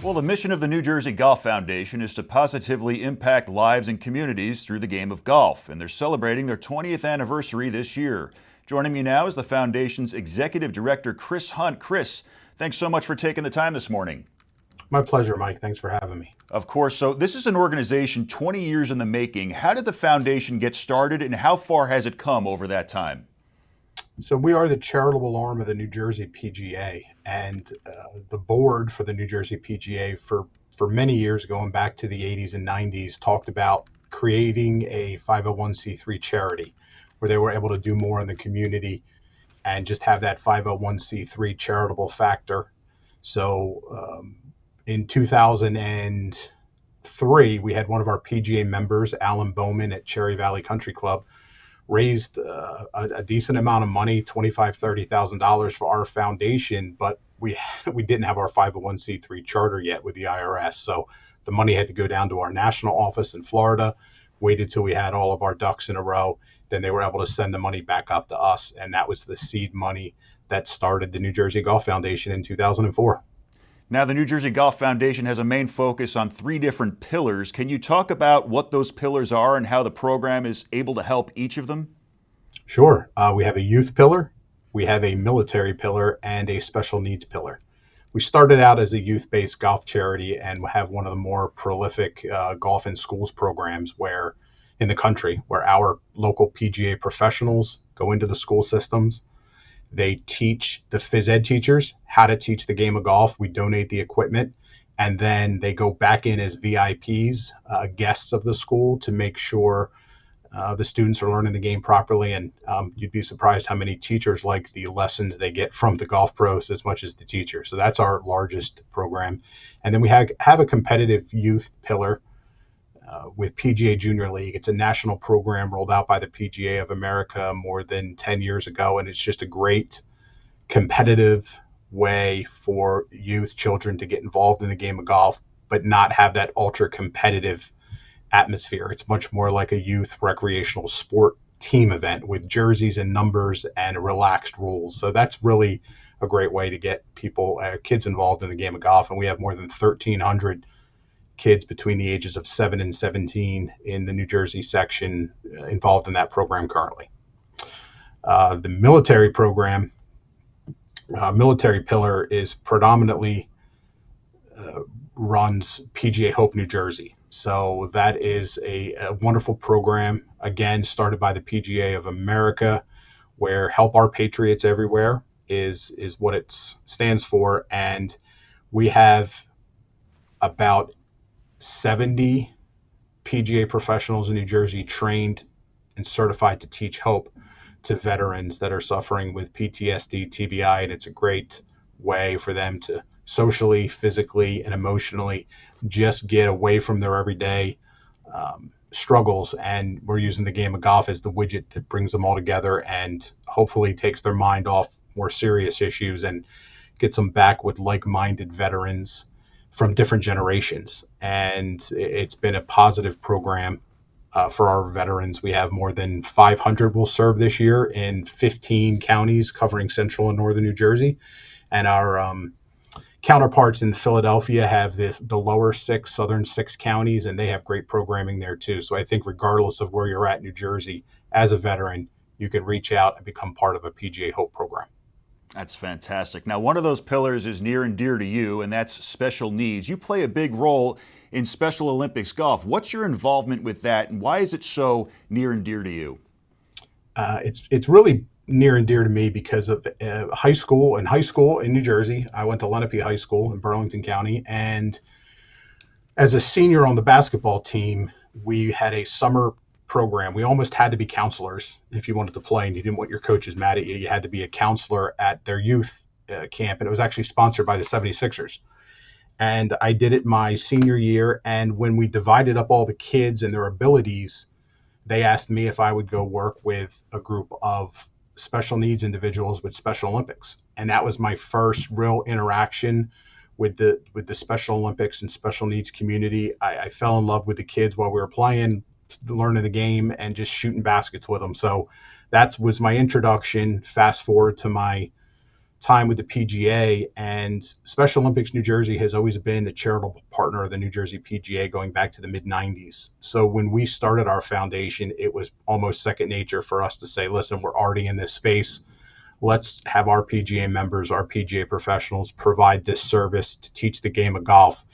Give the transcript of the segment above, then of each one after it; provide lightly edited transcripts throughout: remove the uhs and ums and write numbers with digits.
Well, the mission of the New Jersey Golf Foundation is to positively impact lives and communities through the game of golf, and they're celebrating their 20th anniversary this year. Joining me now is the Foundation's Executive Director, Chris Hunt. Chris, thanks so much for taking the time this morning. My pleasure, Mike. Thanks for having me. Of course. So this is an organization 20 years in the making. How did the foundation get started, and how far has it come over that time? So we are the charitable arm of the New Jersey PGA, and the board for the New Jersey PGA for many years, going back to the 80s and 90s, talked about creating a 501c3 charity where they were able to do more in the community and just have that 501c3 charitable factor. So in 2003, we had one of our PGA members, Alan Bowman at Cherry Valley Country Club, raised a decent amount of money, $25,000, $30,000 for our foundation, but we didn't have our 501c3 charter yet with the IRS. So the money had to go down to our national office in Florida, waited till we had all of our ducks in a row. Then they were able to send the money back up to us. And that was the seed money that started the New Jersey Golf Foundation in 2004. Now, the New Jersey Golf Foundation has a main focus on 3 different pillars. Can you talk about what those pillars are and how the program is able to help each of them? Sure. We have a youth pillar, we have a military pillar, and a special needs pillar. We started out as a youth-based golf charity and have one of the more prolific golf in schools programs in the country, where our local PGA professionals go into the school systems. They teach the phys ed teachers how to teach the game of golf. We donate the equipment, and then they go back in as VIPs, guests of the school, to make sure the students are learning the game properly. And you'd be surprised how many teachers like the lessons they get from the golf pros as much as the teachers. So that's our largest program. And then we have a competitive youth pillar with PGA Junior League. It's a national program rolled out by the PGA of America more than 10 years ago, and it's just a great competitive way for youth children to get involved in the game of golf, but not have that ultra competitive atmosphere. It's much more like a youth recreational sport team event with jerseys and numbers and relaxed rules. So that's really a great way to get kids involved in the game of golf. And we have more than 1,300 kids between the ages of 7 and 17 in the New Jersey section involved in that program currently. The military program, military pillar, is predominantly runs PGA Hope New Jersey. So that is a wonderful program, again, started by the PGA of America, where Help Our Patriots Everywhere is what it stands for. And we have about 70 PGA professionals in New Jersey trained and certified to teach hope to veterans that are suffering with PTSD, TBI, and it's a great way for them to socially, physically, and emotionally just get away from their everyday struggles. And we're using the game of golf as the widget that brings them all together and hopefully takes their mind off more serious issues and gets them back with like-minded veterans from different generations. And it's been a positive program for our veterans. We have more than 500 will serve this year in 15 counties covering central and northern New Jersey. And our counterparts in Philadelphia have the lower 6, southern 6 counties, and they have great programming there too. So I think regardless of where you're at in New Jersey, as a veteran, you can reach out and become part of a PGA Hope program. That's fantastic. Now, one of those pillars is near and dear to you, and that's special needs. You play a big role in Special Olympics golf. What's your involvement with that, and why is it so near and dear to you? It's really near and dear to me because of high school in New Jersey. I went to Lenape High School in Burlington County, and as a senior on the basketball team, we had a summer program. We almost had to be counselors if you wanted to play and you didn't want your coaches mad at you. You had to be a counselor at their youth camp, and it was actually sponsored by the 76ers. And I did it my senior year, and when we divided up all the kids and their abilities, they asked me if I would go work with a group of special needs individuals with Special Olympics. And that was my first real interaction with the Special Olympics and special needs community. I fell in love with the kids while we were playing, learning the game, and just shooting baskets with them. So that was my introduction. Fast forward to my time with the PGA, and Special Olympics New Jersey has always been a charitable partner of the New Jersey PGA going back to the mid 90s. So when we started our foundation, it was almost second nature for us to say, listen, we're already in this space. Let's have our PGA members, our PGA professionals provide this service to teach the game of golf.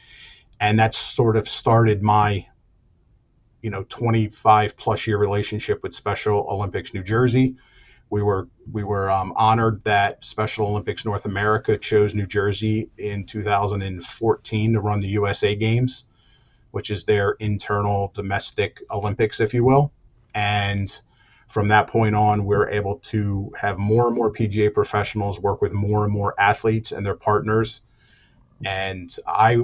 And that sort of started my 25 plus year relationship with Special Olympics New Jersey. We were honored that Special Olympics North America chose New Jersey in 2014 to run the USA Games, which is their internal domestic Olympics, if you will. And from that point on, we're able to have more and more PGA professionals work with more and more athletes and their partners. And I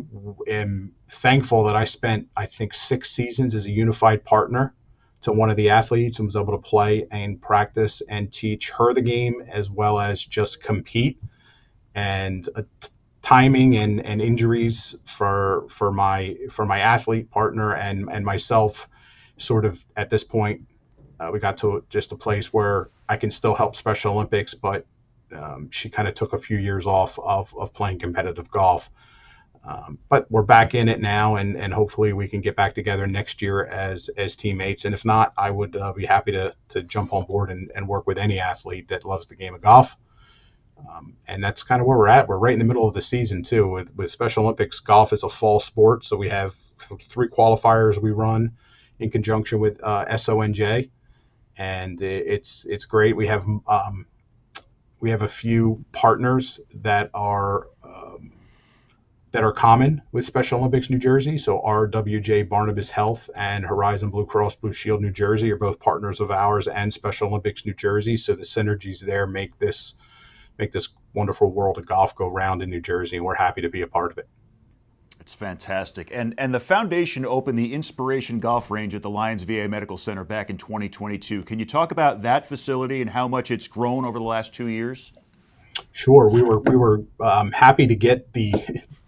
am thankful that I spent, I think, 6 seasons as a unified partner to one of the athletes and was able to play and practice and teach her the game as well as just compete. And timing and injuries for my athlete partner and myself, sort of at this point, we got to just a place where I can still help Special Olympics, but she kind of took a few years off of playing competitive golf. But we're back in it now, and hopefully we can get back together next year as teammates. And if not, I would be happy to jump on board and work with any athlete that loves the game of golf. And that's kind of where we're at. We're right in the middle of the season, too. With Special Olympics, golf is a fall sport, so we have 3 qualifiers we run in conjunction with SONJ, and it's great. We have a few partners that are common with Special Olympics New Jersey. So RWJ Barnabas Health and Horizon Blue Cross Blue Shield New Jersey are both partners of ours and Special Olympics New Jersey. So the synergies there make this wonderful world of golf go round in New Jersey, and we're happy to be a part of it. It's fantastic. And the foundation opened the Inspiration Golf Range at the Lions VA Medical Center back in 2022. Can you talk about that facility and how much it's grown over the last 2 years? Sure. We were happy to get the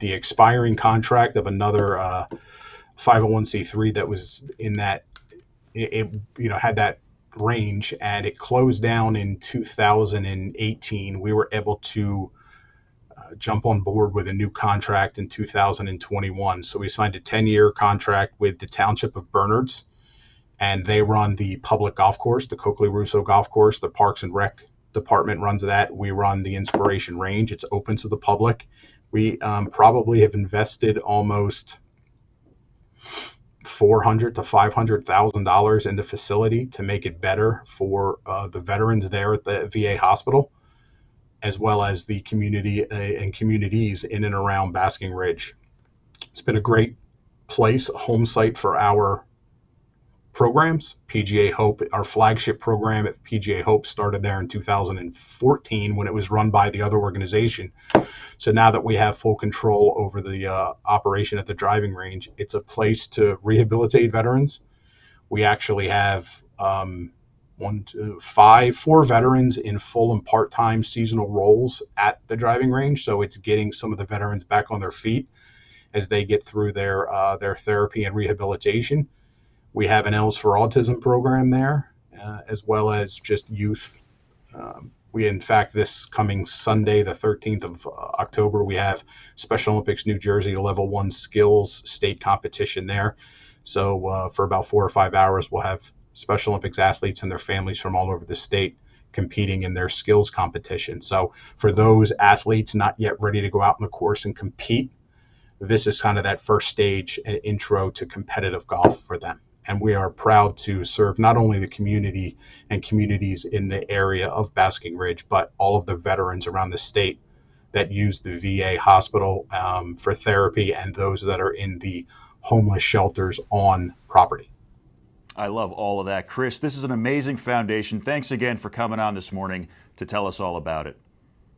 expiring contract of another 501c3 that was in that it had that range, and it closed down in 2018. We were able to jump on board with a new contract in 2021. So we signed a 10-year contract with the Township of Bernards, and they run the public golf course, the Coakley Russo Golf Course. The Parks and Rec department runs that. We run the Inspiration Range. It's open to the public. We probably have invested almost $400,000 to $500,000 in the facility to make it better for the veterans there at the VA hospital, as well as the community and communities in and around Basking Ridge. It's been a great place, a home site for our programs. PGA Hope, our flagship program at PGA Hope, started there in 2014 when it was run by the other organization. So now that we have full control over the operation at the driving range, it's a place to rehabilitate veterans. We actually have 4 veterans in full and part-time seasonal roles at the driving range. So it's getting some of the veterans back on their feet as they get through their therapy and rehabilitation. We have an L's for Autism program there, as well as just youth. We, in fact, this coming Sunday, the 13th of October, we have Special Olympics New Jersey Level 1 Skills State Competition there. So for about 4 or 5 hours, we'll have Special Olympics athletes and their families from all over the state competing in their skills competition. So for those athletes not yet ready to go out on the course and compete, this is kind of that first stage and intro to competitive golf for them. And we are proud to serve not only the community and communities in the area of Basking Ridge, but all of the veterans around the state that use the VA hospital for therapy, and those that are in the homeless shelters on property. I love all of that. Chris, this is an amazing foundation. Thanks again for coming on this morning to tell us all about it.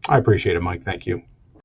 I appreciate it, Mike. Thank you.